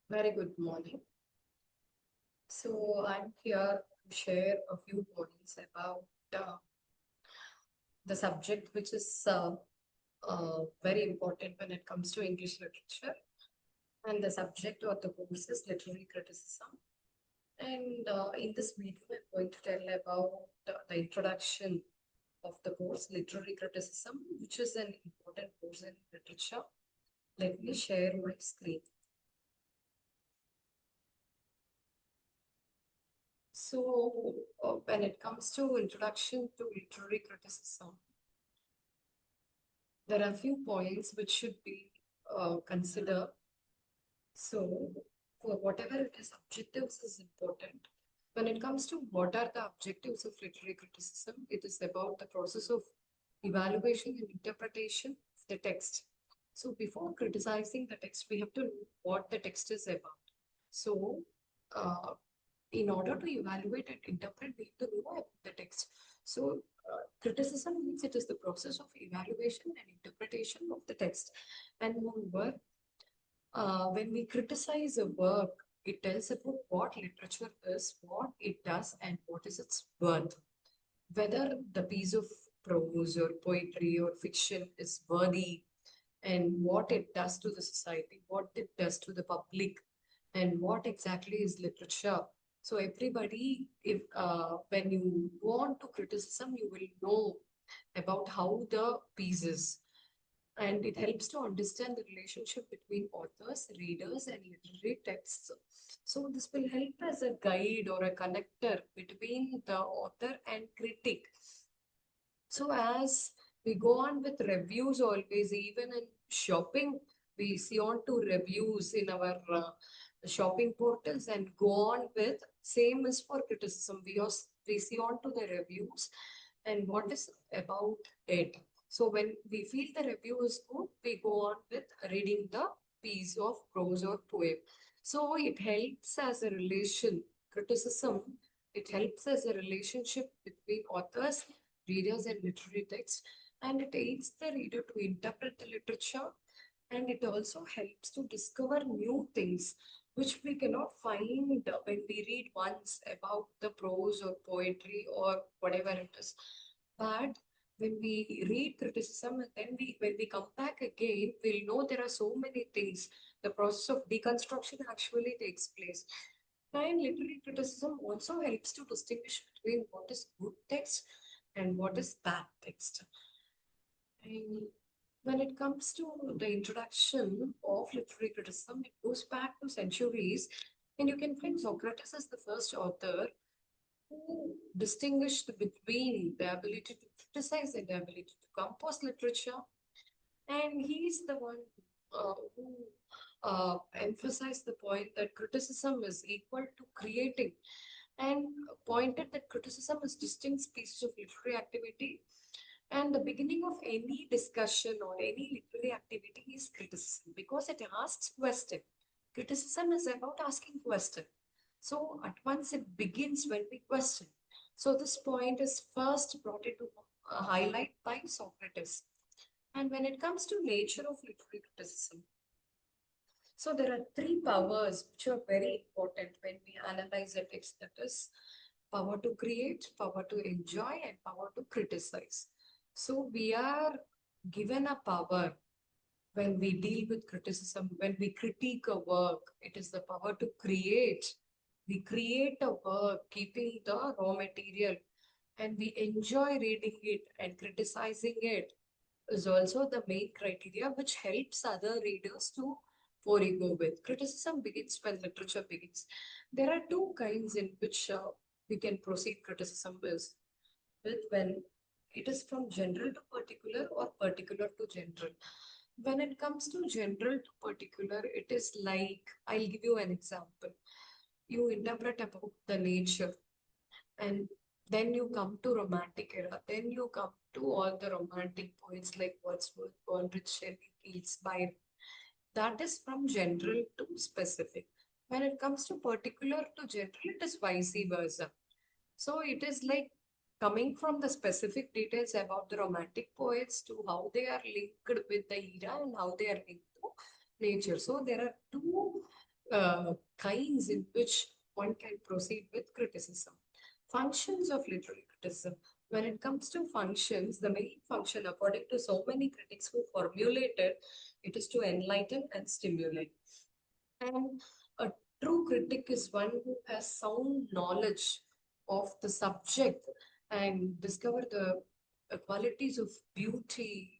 Very good morning. So I'm here to share a few points about the subject, which is very important when it comes to English literature. And the subject or the course is literary criticism. And in this video, I'm going to tell about the introduction of the course, literary criticism, which is an important course in literature. Let me share my screen. So, when it comes to introduction to literary criticism, there are a few points which should be considered. So, for whatever it is, objectives is important. When it comes to what are the objectives of literary criticism, it is about the process of evaluation and interpretation of the text. So, before criticizing the text, we have to know what the text is about. So, uh, in order to evaluate and interpret, we have to know about the text. So, criticism means it is the process of evaluation and interpretation of the text. And moreover, when we criticize a work, it tells about what literature is, what it does, and what is its worth. Whether the piece of prose or poetry or fiction is worthy, and what it does to the society, what it does to the public, and what exactly is literature. So everybody, if when you go on to criticism, you will know about how the piece is, and it helps to understand the relationship between authors, readers, and literary texts. So this will help as a guide or a connector between the author and critic. So as we go on with reviews always, even in shopping, we see on to reviews in our shopping portals and go on with same is for criticism. We see on to the reviews and what is about it. So when we feel the review is good, we go on with reading the piece of prose or poem. So it helps as a relation, criticism, it helps as a relationship between authors, readers, and literary text, and it aids the reader to interpret the literature, and it also helps to discover new things which we cannot find when we read once about the prose or poetry or whatever it is. But when we read criticism and then when we come back again, we'll know there are so many things. The process of deconstruction actually takes place. And literary criticism also helps to distinguish between what is good text and what is bad text. And when it comes to the introduction of literary criticism, it goes back to centuries. And you can find Socrates as the first author who distinguished between the ability to criticize and the ability to compose literature. And he's the one who emphasized the point that criticism is equal to creating, and pointed that criticism is distinct species of literary activity, and the beginning of any discussion or any literary activity is criticism because it asks question. Criticism is about asking question. So at once it begins when we question. So this point is first brought into highlight by Socrates. And when it comes to nature of literary criticism, so there are three powers which are very important when we analyze a text. That is power to create, power to enjoy, and power to criticize. So we are given a power when we deal with criticism, when we critique a work. It is the power to create. We create a work keeping the raw material, and we enjoy reading it and criticizing it is also the main criteria which helps other readers to forego with. Criticism begins when literature begins. There are two kinds in which we can proceed criticism with when it is from general to particular or particular to general. When it comes to general to particular, it is like, I'll give you an example. You interpret about the nature, and then you come to romantic era. Then you come to all the romantic poets like Wordsworth, Coleridge, Shelley, Keats, Byron. That is from general to specific. When it comes to particular to general, it is vice versa. So it is like coming from the specific details about the romantic poets to how they are linked with the era and how they are linked to nature. So there are two kinds in which one can proceed with criticism. Functions of literary criticism. When it comes to functions, the main function, according to so many critics who formulated, it is to enlighten and stimulate. And a true critic is one who has sound knowledge of the subject and discover the qualities of beauty,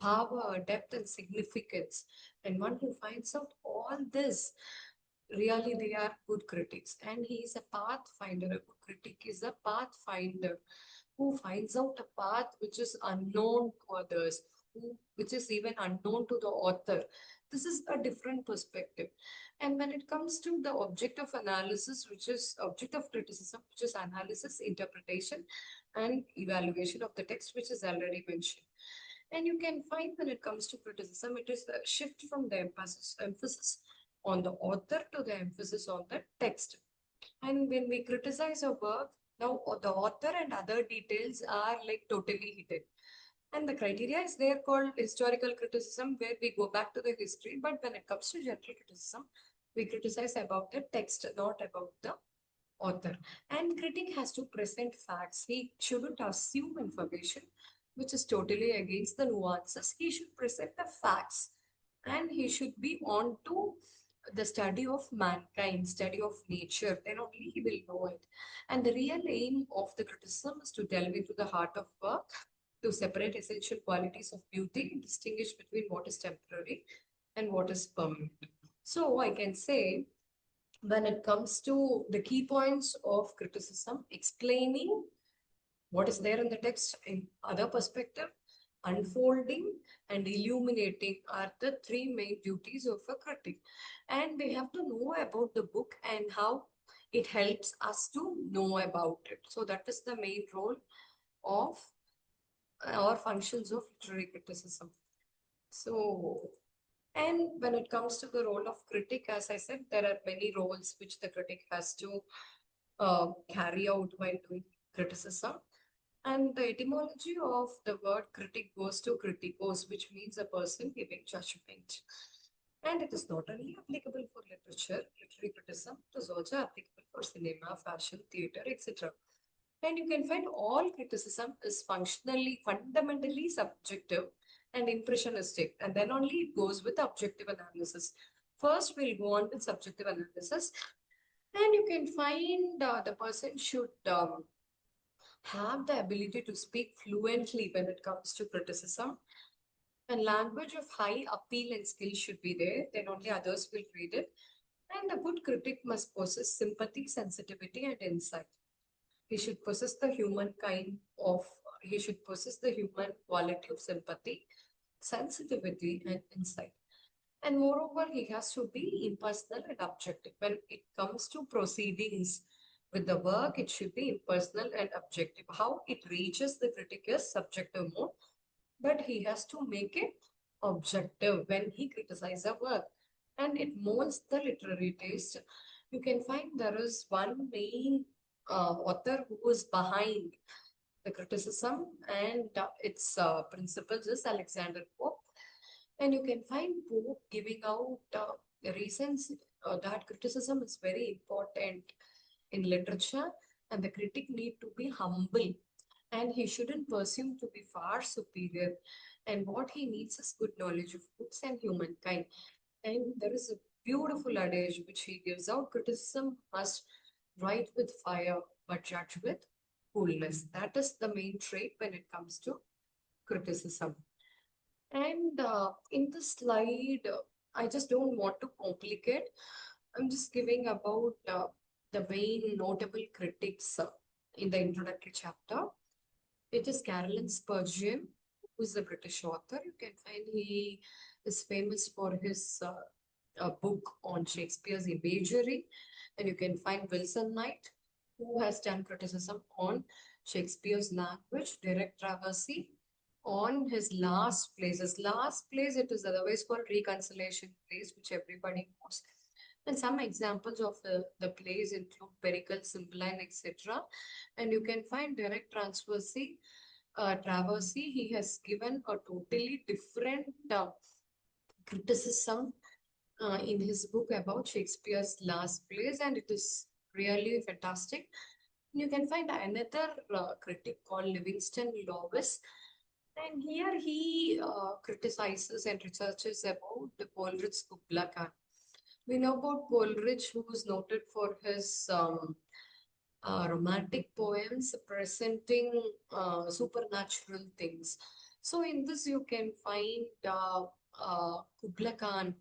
power, depth, and significance. And one who finds out all this, really, they are good critics. And he is a pathfinder. A good critic is a pathfinder who finds out a path which is unknown to others, which is even unknown to the author. This is a different perspective. And when it comes to the object of analysis, which is object of criticism, which is analysis, interpretation, and evaluation of the text, which is already mentioned. And you can find when it comes to criticism, it is a shift from the emphasis on the author to the emphasis on the text. And when we criticize a work, now the author and other details are like totally hidden. And the criteria is there called historical criticism, where we go back to the history. But when it comes to general criticism, we criticize about the text, not about the author. And critic has to present facts. He shouldn't assume information which is totally against the nuances. He should present the facts, and he should be on to the study of mankind, study of nature. Then only he will know it. And the real aim of the criticism is to delve into the heart of work, to separate essential qualities of beauty, and distinguish between what is temporary and what is permanent. So I can say, when it comes to the key points of criticism, explaining what is there in the text in other perspective, unfolding, and illuminating are the three main duties of a critic. And they have to know about the book and how it helps us to know about it. So that is the main role of or functions of literary criticism. So, and when it comes to the role of critic, as I said, there are many roles which the critic has to carry out while doing criticism. And the etymology of the word critic goes to criticos, which means a person giving judgment. And it is not only applicable for literature, literary criticism, it is also applicable for cinema, fashion, theatre, etc. And you can find all criticism is fundamentally subjective and impressionistic, and then only it goes with objective analysis. First, we'll go on with subjective analysis, and you can find the person should have the ability to speak fluently when it comes to criticism. And language of high appeal and skill should be there, then only others will read it. And a good critic must possess sympathy, sensitivity, and insight. He should possess the human kind of, he should possess the human quality of sympathy, sensitivity, and insight. And moreover, he has to be impersonal and objective. When it comes to proceedings with the work, it should be impersonal and objective. How it reaches the critic is subjective mode, but he has to make it objective when he criticizes a work. And it molds the literary taste. You can find there is one main author who is behind the criticism, and its principles is Alexander Pope. And you can find Pope giving out the reasons that criticism is very important in literature, and the critic need to be humble, and he shouldn't presume to be far superior. And what he needs is good knowledge of books and humankind. And there is a beautiful adage which he gives out: criticism must write with fire, but judge with coolness. That is the main trait when it comes to criticism. And in this slide, I just don't want to complicate. I'm just giving about the main notable critics in the introductory chapter. It is Carolyn Spurgeon, who is a British author. You can find he is famous for his book on Shakespeare's imagery. And you can find Wilson Knight, who has done criticism on Shakespeare's language, direct traversy, on his last plays. His last plays, it is otherwise called Reconciliation Plays, which everybody knows. And some examples of the plays include Pericle, Cymbeline, etc. And you can find direct traversy. He has given a totally different criticism in his book about Shakespeare's last plays, and it is really fantastic. You can find another critic called Livingston Lewis, and here he criticizes and researches about the Coleridge's Kubla Khan. We know about Coleridge, who is noted for his romantic poems presenting supernatural things. So in this you can find Kubla Khan,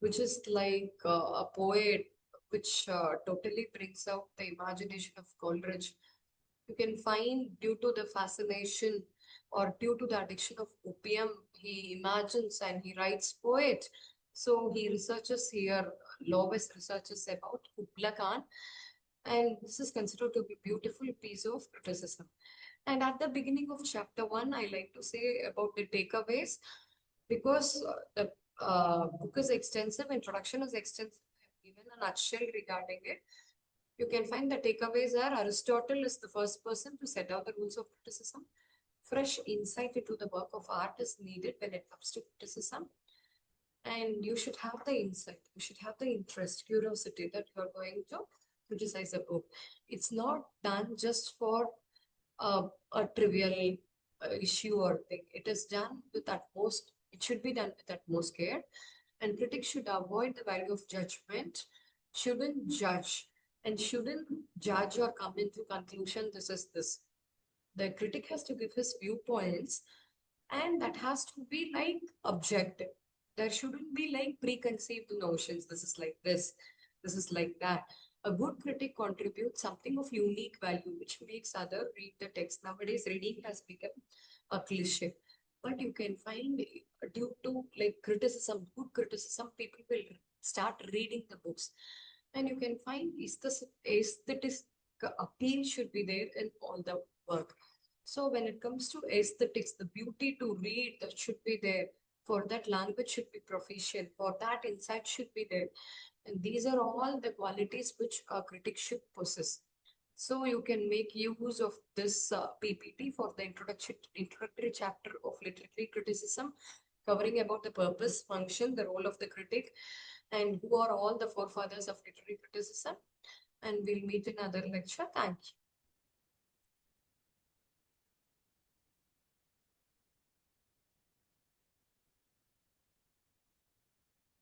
which is like a poet which totally brings out the imagination of Coleridge. You can find due to the fascination or due to the addiction of opium, he imagines and he writes poet. So he researches here, Lovis researches about Kubla Khan, and this is considered to be a beautiful piece of criticism. And at the beginning of chapter one, I like to say about the takeaways because the book is extensive, introduction is extensive, given a nutshell regarding it. You can find the takeaways are Aristotle is the first person to set out the rules of criticism. Fresh insight into the work of art is needed when it comes to criticism. And you should have the insight, you should have the interest, curiosity that you're going to criticize a book. It's not done just for a trivial issue or thing. It is done with utmost, it should be done with utmost care. And critics should avoid the value of judgment, shouldn't judge, and shouldn't judge or come into conclusion this is this. The critic has to give his viewpoints, and that has to be like objective. There shouldn't be like preconceived notions. This is like this is like that. A good critic contributes something of unique value, which makes other read the text. Nowadays, reading has become a cliche. But you can find due to like criticism, good criticism, people will start reading the books. And you can find is this aesthetic appeal should be there in all the work. So when it comes to aesthetics, the beauty to read that should be there. For that language should be proficient. For that insight should be there. And these are all the qualities which a critic should possess. So you can make use of this PPT for the introductory chapter of literary criticism, covering about the purpose, function, the role of the critic, and who are all the forefathers of literary criticism. And we'll meet in another lecture. Thank you.